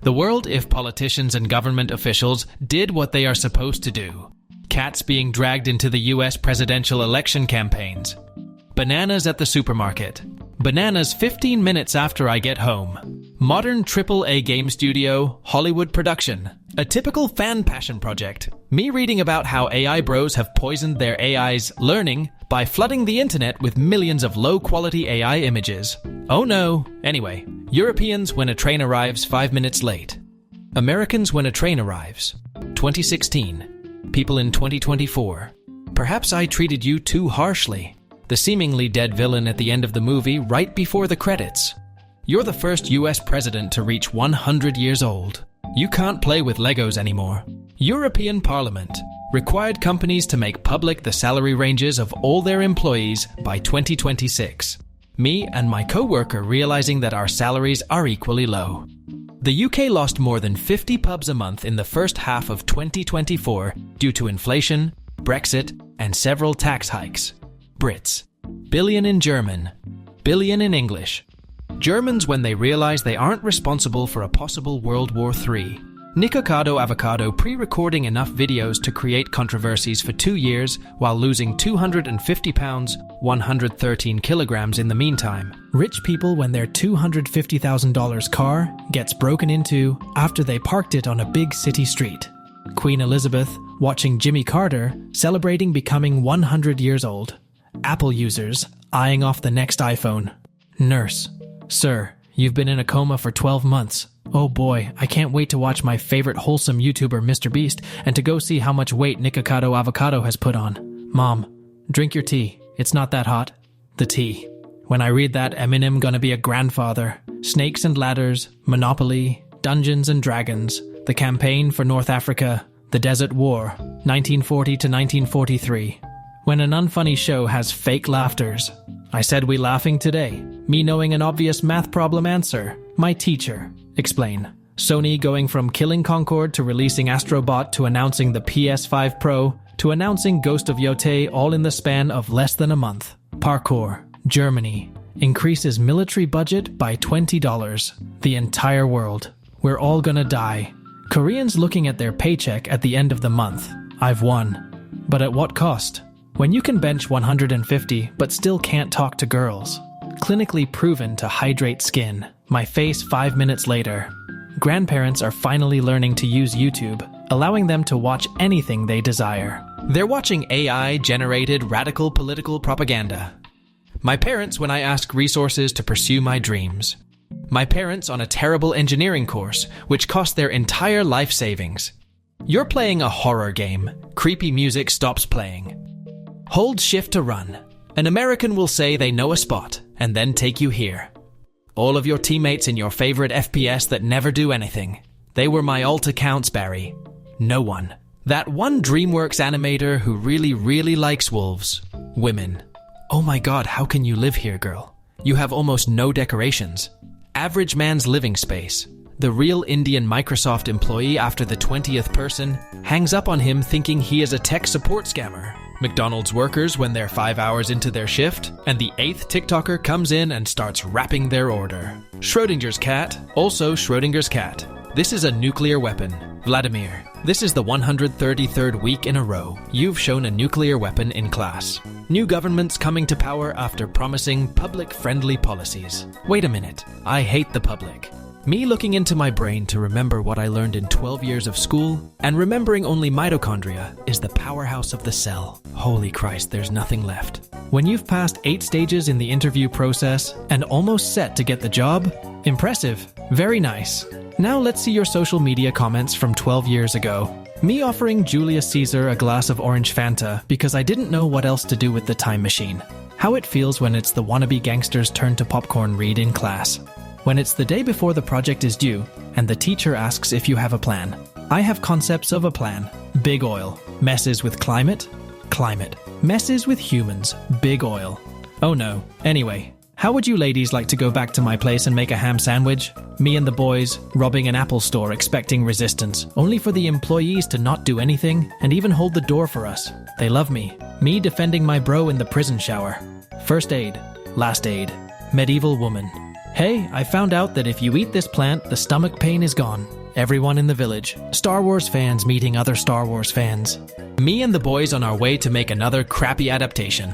The world if politicians and government officials did what they are supposed to do. Cats being dragged into the US presidential election campaigns. Bananas at the supermarket. Bananas 15 minutes after I get home. Modern AAA game studio, Hollywood production. A typical fan passion project. Me reading about how AI bros have poisoned their AI's learning by flooding the internet with millions of low-quality AI images. Oh no. Anyway, Europeans when a train arrives 5 minutes late. Americans when a train arrives. 2016. People in 2024. Perhaps I treated you too harshly. The seemingly dead villain at the end of the movie right before the credits. You're the first US president to reach 100 years old. You can't play with Legos anymore. European Parliament required companies to make public the salary ranges of all their employees by 2026. Me and my co-worker realizing that our salaries are equally low. The UK lost more than 50 pubs a month in the first half of 2024 due to inflation, Brexit, and several tax hikes. Brits. Billion in German. Billion in English. Germans when they realize they aren't responsible for a possible World War III. Nikocado Avocado pre-recording enough videos to create controversies for 2 years while losing 250 pounds, 113 kilograms in the meantime. Rich people when their $250,000 car gets broken into after they parked it on a big city street. Queen Elizabeth watching Jimmy Carter celebrating becoming 100 years old. Apple users eyeing off the next iPhone. Nurse. Sir, you've been in a coma for 12 months. Oh boy, I can't wait to watch my favorite wholesome YouTuber Mr. Beast and to go see how much weight Nikocado Avocado has put on. Mom, drink your tea. It's not that hot. The tea. When I read that, Eminem gonna be a grandfather. Snakes and ladders, Monopoly, Dungeons and Dragons, the campaign for North Africa, the Desert War, 1940 to 1943. When an unfunny show has fake laughters. I said we laughing today. Me knowing an obvious math problem answer. My teacher. Explain. Sony going from killing Concorde to releasing Astrobot to announcing the PS5 Pro to announcing Ghost of Yotei all in the span of less than a month. Parkour. Germany. Increases military budget by $20. The entire world. We're all gonna die. Koreans looking at their paycheck at the end of the month. I've won. But at what cost? When you can bench 150 but still can't talk to girls. Clinically proven to hydrate skin. My face 5 minutes later. Grandparents are finally learning to use YouTube, allowing them to watch anything they desire. They're watching AI-generated radical political propaganda. My parents when I ask resources to pursue my dreams. My parents on a terrible engineering course, which cost their entire life savings. You're playing a horror game. Creepy music stops playing. Hold shift to run. An American will say they know a spot, and then take you here. All of your teammates in your favorite FPS that never do anything. They were my alt accounts, Barry. No one. That one DreamWorks animator who really likes wolves. Women. Oh my god, how can you live here, girl? You have almost no decorations. Average man's living space. The real Indian Microsoft employee after the 20th person hangs up on him thinking he is a tech support scammer. McDonald's workers when they're 5 hours into their shift, and the 8th TikToker comes in and starts wrapping their order. Schrodinger's cat, also Schrodinger's cat. This is a nuclear weapon. Vladimir, this is the 133rd week in a row you've shown a nuclear weapon in class. New governments coming to power after promising public-friendly policies. Wait a minute, I hate the public. Me looking into my brain to remember what I learned in 12 years of school, and remembering only mitochondria is the powerhouse of the cell. Holy Christ, there's nothing left. When you've passed 8 stages in the interview process and almost set to get the job, impressive, very nice. Now let's see your social media comments from 12 years ago. Me offering Julius Caesar a glass of orange Fanta because I didn't know what else to do with the time machine. How it feels when it's the wannabe gangster's turn to popcorn read in class. When it's the day before the project is due, and the teacher asks if you have a plan. I have concepts of a plan. Big oil. Messes with climate? Climate. Messes with humans. Big oil. Oh no. Anyway, how would you ladies like to go back to my place and make a ham sandwich? Me and the boys, robbing an Apple store expecting resistance, only for the employees to not do anything and even hold the door for us. They love me. Me defending my bro in the prison shower. First aid. Last aid. Medieval woman. Hey, I found out that if you eat this plant, the stomach pain is gone. Everyone in the village. Star Wars fans meeting other Star Wars fans. Me and the boys on our way to make another crappy adaptation.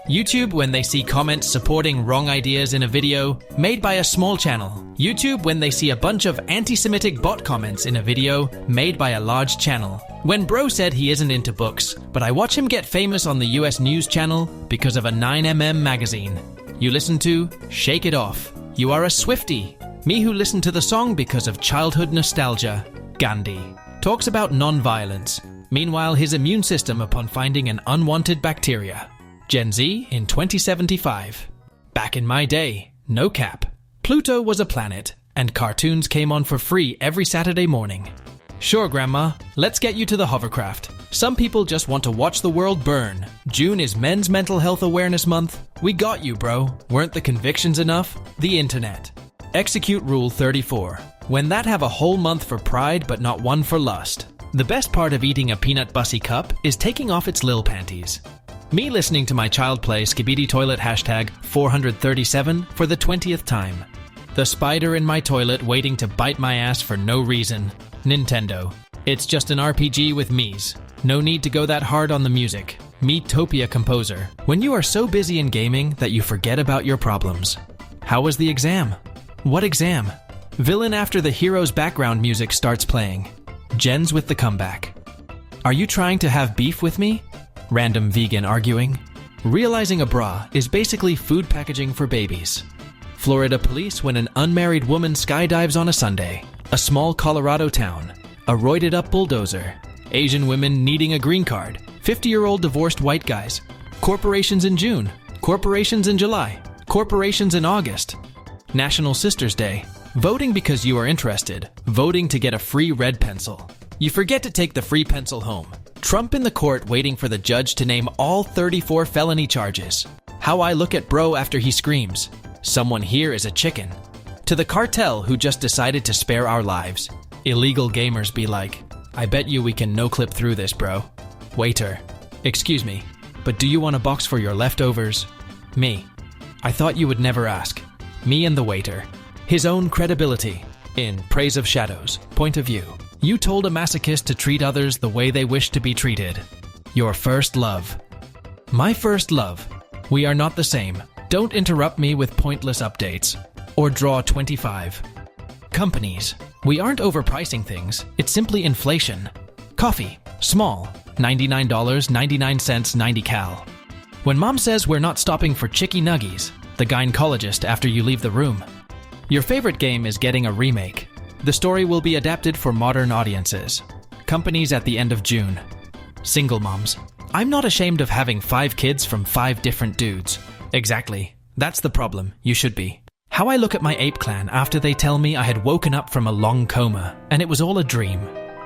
YouTube when they see comments supporting wrong ideas in a video made by a small channel. YouTube when they see a bunch of anti-Semitic bot comments in a video made by a large channel. When bro said he isn't into books, but I watch him get famous on the US News Channel because of a 9mm magazine. You listen to Shake It Off. You are a Swiftie. Me who listened to the song because of childhood nostalgia. Gandhi. Talks about non-violence. Meanwhile, his immune system upon finding an unwanted bacteria. Gen Z in 2075. Back in my day, no cap. Pluto was a planet, and cartoons came on for free every Saturday morning. Sure, Grandma, let's get you to the hovercraft. Some people just want to watch the world burn. June is Men's Mental Health Awareness Month. We got you, bro. Weren't the convictions enough? The internet. Execute Rule 34. When that have a whole month for pride but not one for lust. The best part of eating a peanut bussy cup is taking off its lil panties. Me listening to my child play Skibidi Toilet hashtag 437 for the 20th time. The spider in my toilet waiting to bite my ass for no reason. Nintendo. It's just an RPG with Mies. No need to go that hard on the music. Metopia Composer. When you are so busy in gaming that you forget about your problems. How was the exam? What exam? Villain after the hero's background music starts playing. Jens with the comeback. Are you trying to have beef with me? Random vegan arguing. Realizing a bra is basically food packaging for babies. Florida police when an unmarried woman skydives on a Sunday. A small Colorado town. A roided up bulldozer. Asian women needing a green card. 50-year-old divorced white guys. Corporations in June. Corporations in July. Corporations in August. National Sisters Day. Voting because you are interested. Voting to get a free red pencil. You forget to take the free pencil home. Trump in the court waiting for the judge to name all 34 felony charges. How I look at bro after he screams. Someone here is a chicken. To the cartel who just decided to spare our lives. Illegal gamers be like, I bet you we can no-clip through this, bro. Waiter. Excuse me, but do you want a box for your leftovers? Me. I thought you would never ask. Me and the waiter. His own credibility. In Praise of Shadows, point of view. You told a masochist to treat others the way they wish to be treated. Your first love. My first love. We are not the same. Don't interrupt me with pointless updates. Or draw 25. Companies. We aren't overpricing things. It's simply inflation. Coffee. Small. $99.99 90 cal. When mom says we're not stopping for chicky nuggies, the gynecologist after you leave the room. Your favorite game is getting a remake. The story will be adapted for modern audiences. Companies at the end of June. Single moms. I'm not ashamed of having 5 kids from 5 different dudes. Exactly. That's the problem. You should be. How I look at my ape clan after they tell me I had woken up from a long coma and it was all a dream.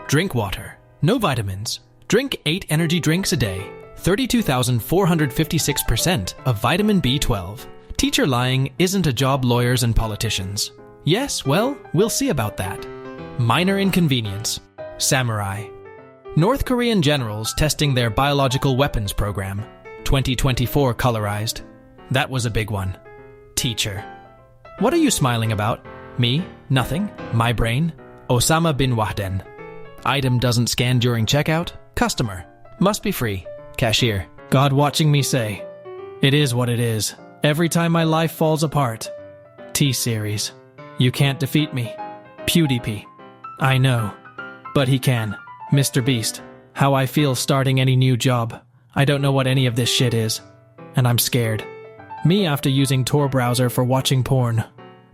Drink water. No vitamins. Drink 8 energy drinks a day. 32,456% of vitamin B12. Teacher lying isn't a job lawyers and politicians. Yes, well, we'll see about that. Minor inconvenience. Samurai. North Korean generals testing their biological weapons program. 2024 colorized. That was a big one. Teacher. What are you smiling about? Me? Nothing. My brain? Osama bin Laden. Item doesn't scan during checkout. Customer. Must be free. Cashier. God watching me say. It is what it is. Every time my life falls apart. T-Series. You can't defeat me. PewDiePie. I know. But he can. Mr. Beast. How I feel starting any new job. I don't know what any of this shit is. And I'm scared. Me after using Tor browser for watching porn.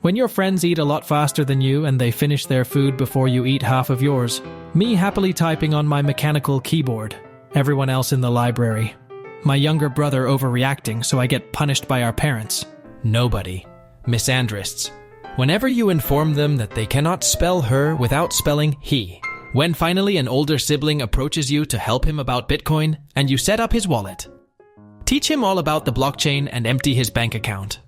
When your friends eat a lot faster than you and they finish their food before you eat half of yours. Me happily typing on my mechanical keyboard. Everyone else in the library. My younger brother overreacting so I get punished by our parents. Nobody. Misandrists. Whenever you inform them that they cannot spell her without spelling he. When finally an older sibling approaches you to help him about Bitcoin and you set up his wallet. Teach him all about the blockchain and empty his bank account.